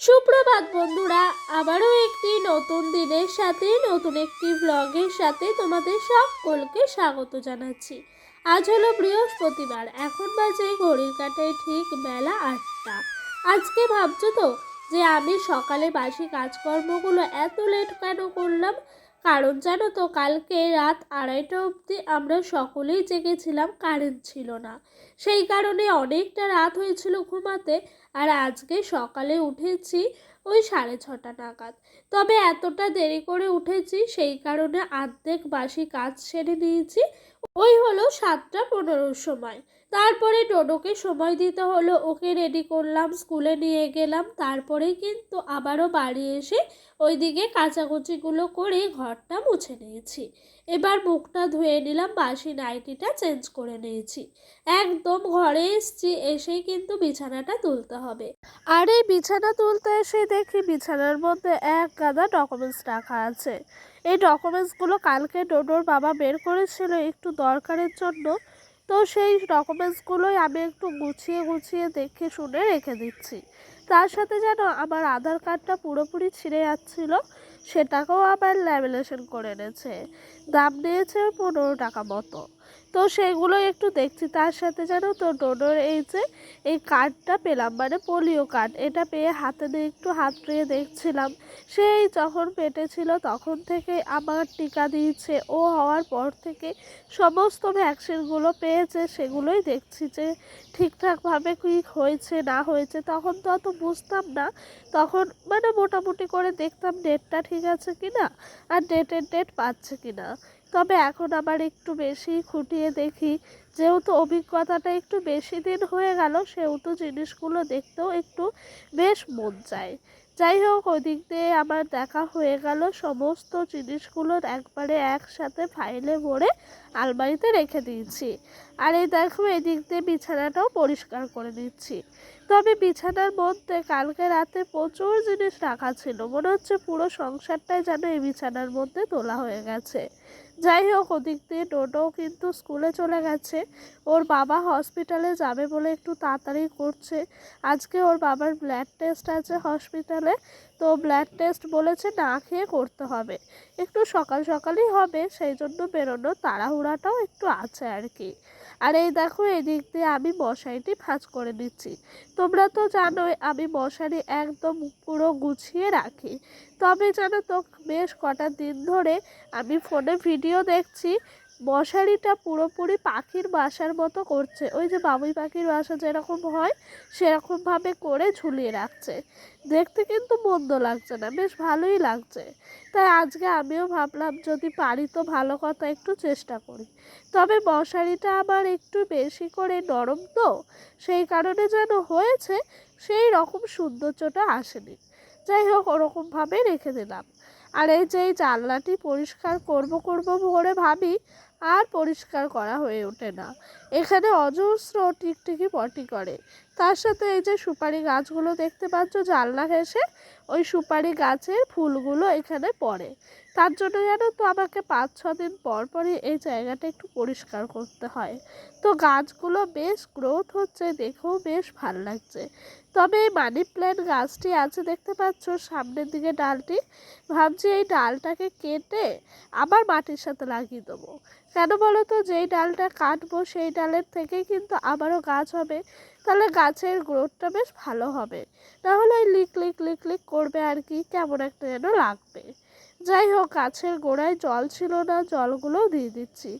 সুপ্রভাত বন্ধুরা, আবারও একটি নতুন দিনের সাথে নতুন একটি ব্লগের সাথে তোমাদের সকলকে স্বাগত জানাচ্ছি। আজ হলো বৃহস্পতিবার, এখন বাজে ঘড়ির কাঁটায় ঠিক বেলা 8টা। আজকে ভাবছো তো যে আমি সকালে বাসি কাজকর্মগুলো এত লেট কেন করলাম? কারণ জানো তো, কালকে রাত 2:30 অবধি আমরা সকলেই জেগেছিলাম, কারেন্ট ছিল না। সেই কারণে অনেকটা রাত হয়েছিল ঘুমাতে। আর আজকে সকালে উঠেছি ওই 6:30 নাগাদ। তবে এতটা দেরি করে উঠেছি সেই কারণে অর্ধেক বাসি কাজ সেরে নিয়েছি। ওই হলো 7:15 সময়। তারপরে ডোডোকে সময় দিতে হলো, ওকে রেডি করলাম, স্কুলে নিয়ে গেলাম। তারপরে কিন্তু আবারও বাড়ি এসে ওইদিকে কাচাকুচিগুলো করে ঘরটা মুছে নিয়েছি। এবার মুখটা ধুয়ে নিলাম, বাসি নাইটিটা চেঞ্জ করে নিয়েছি। একদম ঘরে এসছি, এসেই কিন্তু বিছানাটা তুলতে হবে। আর এই বিছানা তুলতে এসে দেখি বিছানার মধ্যে এক গাদা ডকুমেন্টস রাখা আছে। এই ডকুমেন্টসগুলো কালকে ডোডোর বাবা বের করেছিল একটু দরকারের জন্য। তো সেই ডকুমেন্টসগুলোই আমি একটু গুছিয়ে গুছিয়ে দেখে শুনে রেখে দিচ্ছি। তার সাথে যেন আমার আধার কার্ডটা পুরোপুরি ছিঁড়ে যাচ্ছিল, সেটাকেও আবার ল্যামিনেশন করে এনেছে। দাম নিয়েছে 15 টাকা মতো। তো সেগুলো একটু দেখছি। তার সাথে জানো তো, ডোডোর এই কার্ডটা পেলাম, মানে পোলিও কার্ড। এটা পেয়ে হাতে নিয়ে একটু হাত পেয়ে দেখছিলাম। সেই যখন পেটে ছিল তখন থেকে আমার টিকা দিয়েছে, ও হওয়ার পর থেকে সমস্ত ভ্যাকসিনগুলো পেয়েছে, সেগুলোই দেখছি যে ঠিকঠাকভাবে কী হয়েছে না হয়েছে। তখন তো অত বুঝতাম না, তখন মানে মোটামুটি করে দেখতাম ডেটটা ঠিক আছে কিনা আর ডেট পাচ্ছে কিনা। তবে এখন আবার একটু বেশি খুঁটিয়ে দেখি, যেহেতু অভিজ্ঞতাটা একটু বেশি দিন হয়ে গেল, সেহেতু জিনিসগুলো দেখতেও একটু বেশ মন চায়। যাই হোক, ওই দিক দিয়ে আমার দেখা হয়ে গেল, সমস্ত জিনিসগুলো একবারে একসাথে ফাইলে ভরে আলমারিতে রেখে দিয়েছি। আর এই দেখো, এদিক দিয়ে বিছানাটাও পরিষ্কার করে নিচ্ছি। তবে বিছানার মধ্যে কালকে রাতে প্রচুর জিনিস রাখা ছিল, মনে হচ্ছে পুরো সংসারটাই যেন এই বিছানার মধ্যে তোলা হয়ে গেছে। যাই হোক, ওদিক দিয়ে ডোডোও কিন্তু স্কুলে চলে গেছে। ওর বাবা হসপিটালে যাবে বলে একটু তাড়াতাড়ি করছে। আজকে ওর বাবার ব্লাড টেস্ট আছে হসপিটালে। তো ব্লাড টেস্ট বলেছে না খেয়ে করতে হবে, একটু সকাল সকালই হবে, সেই জন্য বেরোনোর তাড়াহুড়াটাও একটু আছে আর কি। আর এই দেখো, এদিক দিয়ে আমি মশারিটি ভাঁজ করে নিচ্ছি। তোমরা তো জানোই আমি মশারি একদম পুরো গুছিয়ে রাখি। তবে জানো তো, বেশ কটা দিন ধরে আমি ফোনে ভিডিও দেখছি, মশারিটা পুরোপুরি পাখির বাসার মতো করছে। ওই যে বাবুই পাখির বাসা যেরকম হয় সেরকমভাবে করে ঝুলিয়ে রাখছে। দেখতে কিন্তু মন্দ লাগছে না, বেশ ভালোই লাগছে। তাই আজকে আমিও ভাবলাম যদি পারি তো ভালো কথা, একটু চেষ্টা করি। তবে মশারিটা আবার একটু বেশি করে নরম তো, সেই কারণে যেন হয়েছে সেই রকম সৌন্দর্যটা আসেনি। যাই হোক, ওরকমভাবে রেখে দিলাম। আর এই যে এই জানলাটি পরিষ্কার করব করে ভাবি, আর পরিষ্কার করা হয়ে ওঠে না। এখানে অজস্র টিকটিকি পটি করে। তার সাথে এই যে সুপারি গাছগুলো দেখতে পাচ্ছ জানলা ঘেঁষে, ওই সুপারি গাছের ফুলগুলো এখানে পড়ে। তার জন্য জানো তো, আমাকে 5-6 দিন পর পরই এই জায়গাটা একটু পরিষ্কার করতে হয়। তো গাছগুলো বেশ গ্রোথ হচ্ছে, দেখেও বেশ ভাল লাগছে। তবে এই মানি প্ল্যান্ট গাছটি আছে দেখতে পাচ্ছ সামনের দিকে ডালটি, ভাবছি এই ডালটাকে কেটে আবার মাটির সাথে লাগিয়ে দেবো। কেন বলো তো, যেই ডালটা কাটবো সেই ডালের থেকেই কিন্তু আবারও গাছ হবে, তাহলে গাছের গ্রোথটা বেশ ভালো হবে। নাহলে ওই লিক লিক লিক লিক করবে আর কি, কেমন একটা যেন লাগবে। যাই হোক, গাছের গোড়ায় জল ছিল না, জলগুলোও দিয়ে দিচ্ছি।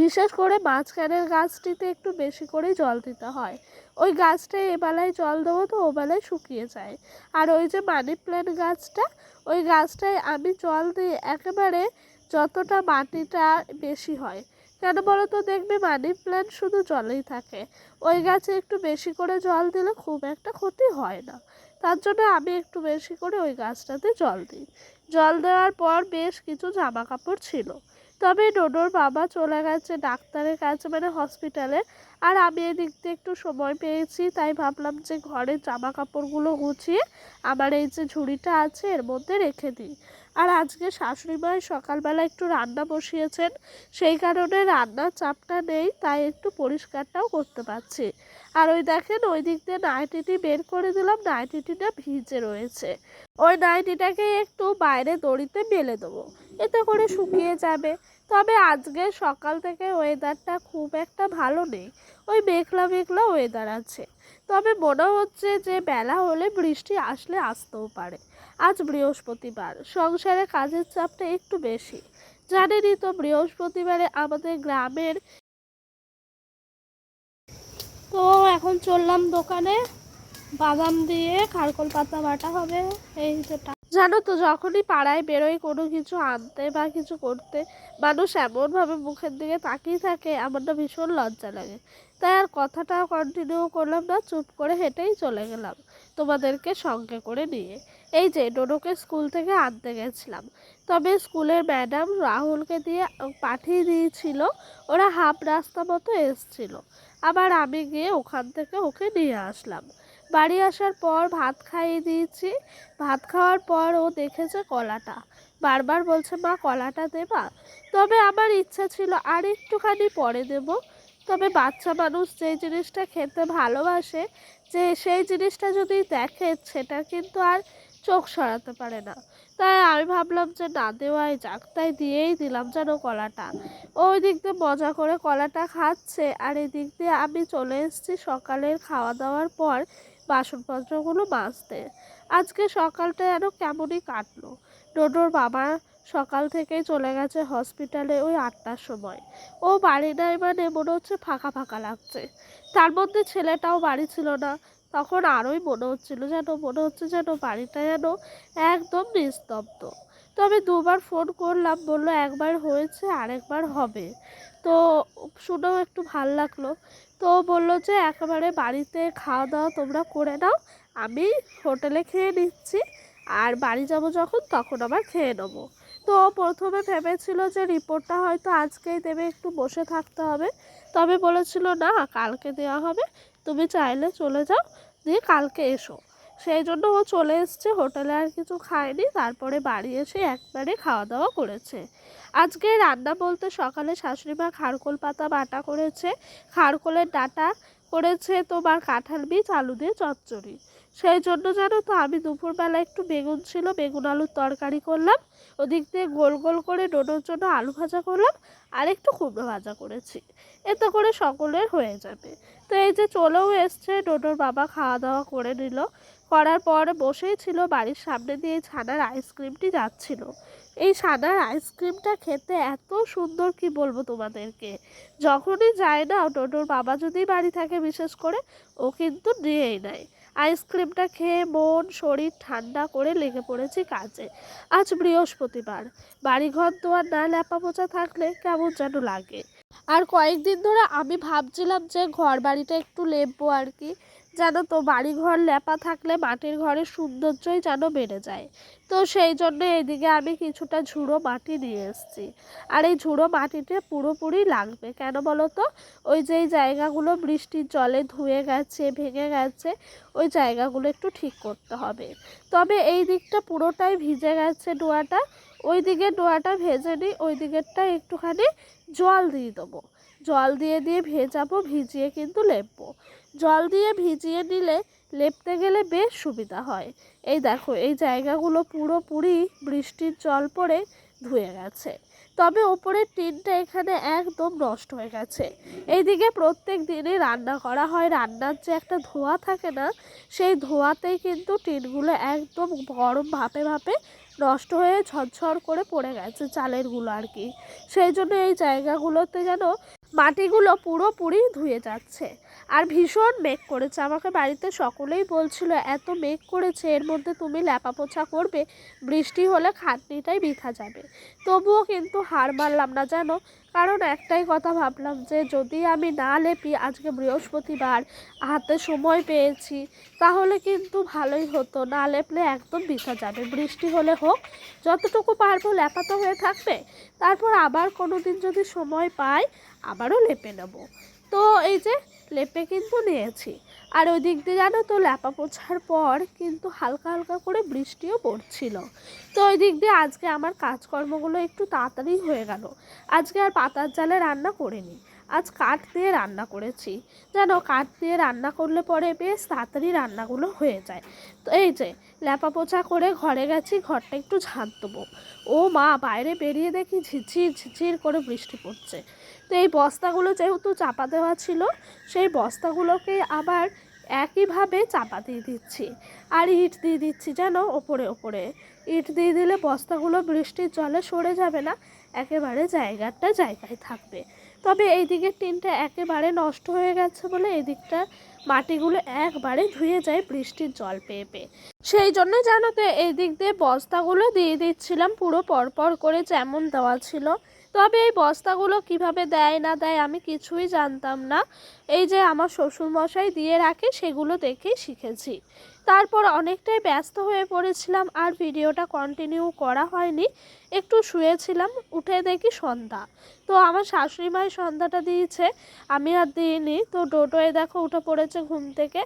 বিশেষ করে মাঝখানের গাছটিতে একটু বেশি করেই জল দিতে হয়। ওই গাছটায় এবেলায় জল দেবো তো ওবেলায় শুকিয়ে যায়। আর ওই যে মানি প্ল্যান্ট গাছটা, ওই গাছটায় আমি জল দিই একেবারে যতটা মাটিটা বেশি হয়। কেন বলো তো, দেখবে মানি প্ল্যান্ট শুধু জলেই থাকে, ওই গাছে একটু বেশি করে জল দিলে খুব একটা ক্ষতি হয় না। তার জন্য আমি একটু বেশি করে ওই গাছটাতে জল দিই। জল দেওয়ার পর বেশ কিছু জামা কাপড় ছিল, তবে ডোডোর বাবা চলে গেছে ডাক্তারের কাছে, মানে হসপিটালে। আর আমি এদিক দিয়ে একটু সময় পেয়েছি, তাই ভাবলাম যে ঘরের জামা কাপড়গুলো গুছিয়ে আমার এই যে ঝুড়িটা আছে এর মধ্যে রেখে দিই। আর আজকে শাশুড়ি মা সকালবেলা একটু রান্না বসিয়েছেন, সেই কারণে রান্নার চাপটা নেই, তাই একটু পরিষ্কারটাও করতে পারছি। আর ওই দেখেন ওই দিক দিয়ে নাইটিটি বের করে দিলাম, নাইটিটা ভিজে রয়েছে। ওই নাইটিটাকে একটু বাইরে দড়িতে মেলে দেবো, এতে করে শুকিয়ে যাবে। তবে আজকে সকাল থেকে ওয়েদারটা খুব একটা ভালো নেই, ওই মেঘলা মেঘলা ওয়েদার আছে। তবে মনে হচ্ছে যে বেলা হলে বৃষ্টি আসলে আসতেও পারে। আজ বৃহস্পতিবার, সংসারে কাজের চাপটা একটু বেশি। জানেনই তো বৃহস্পতিবারে আমাদের গ্রামের। তো এখন চললাম দোকানে, বাদাম দিয়ে খারকোল পাতা বাটা হবে। এই যেটা জানো তো, যখনই পাড়ায় বেরোই কোনো কিছু আনতে বা কিছু করতে, মানুষ এমনভাবে মুখের দিকে তাকিয়ে থাকে, আমার না ভীষণ লজ্জা লাগে। তাই আর কথাটা কন্টিনিউ করলাম না, চুপ করে হেঁটেই চলে গেলাম তোমাদেরকে সঙ্গে করে নিয়ে। এই যে ডোডোকে স্কুল থেকে আনতে গেছিলাম, তবে স্কুলের ম্যাডাম রাহুলকে দিয়ে পাঠিয়ে দিয়েছিল, ওরা হাফ রাস্তা মতো এসছিল। আবার আমি গিয়ে ওখান থেকে ওকে নিয়ে আসলাম। বাড়ি আসার পর ভাত খাইয়ে দিয়েছি। ভাত খাওয়ার পর ও দেখেছে কলাটা, বারবার বলছে মা কলাটা দেবা। তবে আমার ইচ্ছা ছিল আর একটুখানি পরে দেব, তবে বাচ্চা মানুষ যেই জিনিসটা খেতে ভালোবাসে, যে সেই জিনিসটা যদি দেখে সেটা কিন্তু আর চোখ সরাতে পারে না। তাই আমি ভাবলাম যে না দেওয়াই যাক, তাই দিয়েই দিলাম যেন কলাটা। ওই দিক দিয়ে মজা করে কলাটা খাচ্ছে, আর এই দিক দিয়ে আমি চলে এসেছি সকালের খাওয়া দাওয়ার পর বাসনপত্রগুলো মাজতে। আজকে সকালটা যেন কেমনই কাটলো। ডোডোর বাবা সকাল থেকেই চলে গেছে হসপিটালে ওই 8টার সময়। ও বাড়ি নাই মানে মনে হচ্ছে ফাঁকা ফাঁকা লাগছে। তার মধ্যে ছেলেটাও বাড়ি ছিল না, তখন আরোই মনে হচ্ছে যেন বাড়িটা যেন একদম নিস্তব্ধ। তবে দুবার ফোন করলাম, বললো একবার হয়েছে আরেকবার হবে। তো শুনেও একটু ভাল লাগলো। তো বললো যে একেবারে বাড়িতে খাওয়া দাওয়া তোমরা করে নাও, আমি হোটেলে খেয়ে নিচ্ছি, আর বাড়ি যাব যখন তখন আবার খেয়ে নেবো। তো প্রথমে ভেবেছিল যে রিপোর্টটা হয়তো আজকেই দেবে, একটু বসে থাকতে হবে। তবে বলেছিল না কালকে দেওয়া হবে, তুমি চাইলে চলে যাও, দিয়ে কালকে এসো। সেই জন্য ও চলে এসছে, হোটেলে আর কিছু খায়নি, তারপরে বাড়ি এসে একবারে খাওয়া দাওয়া করেছে। আজকে রান্না বলতে সকালে শাশুড়ি মা খারকোল পাতা বাটা করেছে, খারকোলের ডাঁটা করেছে তোমার কাঁঠাল বীজ আলু দিয়ে চচ্চড়ি। সেই জন্য জানো তো আমি দুপুরবেলা একটু বেগুন ছিল, বেগুন আলুর তরকারি করলাম। ওদিক দিয়ে গোল গোল করে ডোডোর জন্য আলু ভাজা করলাম, আর একটু কুমড়ো ভাজা করেছি। এতে করে সকলের হয়ে যাবে। তো এই যে চলেও এসছে, ডোডোর বাবা খাওয়া দাওয়া করে নিল। করার পর বসেই ছিল, বাড়ির সামনে দিয়ে ছানার আইসক্রিমটি যাচ্ছিল। এই ছানার আইসক্রিমটা খেতে এত সুন্দর, কি বলবো তোমাদেরকে। যখনই যায় না ডোডোর বাবা যদি বাড়ি থাকে বিশেষ করে, ও কিন্তু নিয়েই নেয়। আইসক্রিমটা খেয়ে মন শরীর ঠান্ডা করে লেগে পড়েছি কাজে। আজ বৃহস্পতিবার, বাড়িঘর দোয়ার না লেপা পোছা থাকলে কেমন যেন লাগে। আর কয়েকদিন ধরে আমি ভাবছিলাম যে ঘর বাড়িটা একটু লেপবো আর কি। জানো তো বাড়িঘর লেপা থাকলে মাটির ঘরের সৌন্দর্যই যেন বেড়ে যায়। তো সেই জন্য এইদিকে আমি কিছুটা ঝুড়ো মাটি নিয়ে এসেছি। আর এই ঝুড়ো মাটিতে পুরোপুরি লাগবে, কেন বলো তো, ওই যে জায়গাগুলো বৃষ্টির জলে ধুয়ে গেছে ভেঙে গেছে, ওই জায়গাগুলো একটু ঠিক করতে হবে। তবে এই দিকটা পুরোটাই ভিজে গেছে ডোয়াটা, ওই দিকের ডোয়াটা ভেজে নিই, ওই দিকেরটা একটুখানি জল দিয়ে দেবো। জল দিয়ে দিয়ে ভেজাবো, ভিজিয়ে কিন্তু লেপবো। জল দিয়ে ভিজিয়ে নিলে লেপতে গেলে বেশ সুবিধা হয়। এই দেখো এই জায়গাগুলো পুরোপুরি বৃষ্টির জল পড়ে ধুয়ে গেছে। তবে ওপরের টিনটা এখানে একদম নষ্ট হয়ে গেছে। এইদিকে প্রত্যেক দিনই রান্না করা হয়, রান্নার যে একটা ধোঁয়া থাকে না, সেই ধোঁয়াতেই কিন্তু টিনগুলো একদম গরম ভাপে ভাপে নষ্ট হয়ে ঝরঝর করে পড়ে গেছে, চালের গুলো আর কি। সেই জন্য এই জায়গাগুলোতে যেন মাটিগুলো পুরোপুরি ধুয়ে যাচ্ছে। আর ভীষণ মেঘ করেছে, আমাকে বাড়িতে সকলেই বলছিল এত মেঘ করেছে, এর মধ্যে তুমি ল্যাপা পোছা করবে, বৃষ্টি হলে খাটনিটাই বৃথা যাবে। তবুও কিন্তু হার মানলাম না জানো, কারণ একটাই কথা ভাবলাম যে যদি আমি না লেপি, আজকে বৃহস্পতিবার হাতে সময় পেয়েছি, তাহলে কিন্তু ভালোই হতো, না লেপলে একদম বৃথা যাবে। বৃষ্টি হলে হোক, যতটুকু পারবো লেপাতো হয়ে থাকবে, তারপর আবার কোনো দিন যদি সময় পাই আবারও লেপে নেব। তো এই যে লেপে কিন্তু নিয়েছি। আর ওই দিক দিয়ে জানো তো ল্যাপা পোছার পর কিন্তু হালকা হালকা করে বৃষ্টিও পড়ছিল। তো ওই দিক দিয়ে আজকে আমার কাজকর্মগুলো একটু তাড়াতাড়ি হয়ে গেল। আজকে আর পাতার জালে রান্না করিনি, আজ কাঠ দিয়ে রান্না করেছি। জানো কাঠ দিয়ে রান্না করলে পরে বেশ তাড়াতাড়ি রান্নাগুলো হয়ে যায়। তো এই যে ল্যাপা পোছা করে ঘরে গেছি, ঘরটা একটু ঝাঁট দেবো। ও মা, বাইরে বেরিয়ে দেখি ঝিরঝির ঝিরঝির করে বৃষ্টি পড়ছে। তো এই বস্তাগুলো যেহেতু চাপা দেওয়া ছিল, সেই বস্তাগুলোকে আবার একইভাবে চাপা দিয়ে দিচ্ছি। আর ইট দিয়ে দিচ্ছি যেন ওপরে ওপরে। ইট দিয়ে দিলে বস্তাগুলো বৃষ্টির জলে সরে যাবে না, একেবারে জায়গায় থাকবে। তবে এই দিকের টিনটা একেবারে নষ্ট হয়ে গেছে বলে এই দিকটা মাটিগুলো একবারে ধুয়ে যায় বৃষ্টির জল পেয়ে পেয়ে। সেই জন্য জানো তো এই দিক দিয়ে বস্তাগুলো দিয়ে দিচ্ছিলাম পুরো পরপর করে যেমন দেওয়া ছিল। তবে এই বস্তাগুলো কিভাবে দেয় না দেয় আমি কিছুই জানতাম না। এই যে আমার শ্বশুরমশাই দিয়ে রাখে সেগুলো দেখেই শিখেছি। তারপর অনেকটাই ব্যস্ত হয়ে পড়েছিলাম, আর ভিডিওটা কন্টিনিউ করা হয়নি। একটু শুয়েছিলাম, উঠে দেখি সন্ধ্যা। তো আমার শাশুড়ি মায়ের সন্ধ্যাটা দিয়েছে, আমি আর দিইনি। তো ডোডোয়ে দেখো উঠে পড়েছে ঘুম থেকে,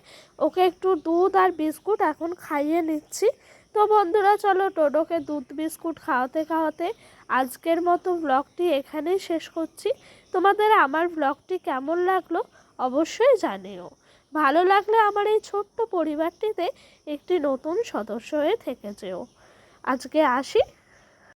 ওকে একটু দুধ আর বিস্কুট এখন খাইয়ে নিচ্ছি। তো বন্ধুরা চলো ডোডোকে দুধ বিস্কুট খাওয়াতে খাওয়াতে আজকের মতো ব্লগটি এখানেই শেষ করছি। তোমাদের আমার ব্লগটি কেমন লাগলো অবশ্যই জানিও। ভালো লাগলে আমার এই ছোট্ট পরিবারটিতে একটি নতুন সদস্য হয়ে থেকে যেও। আজকে আসি।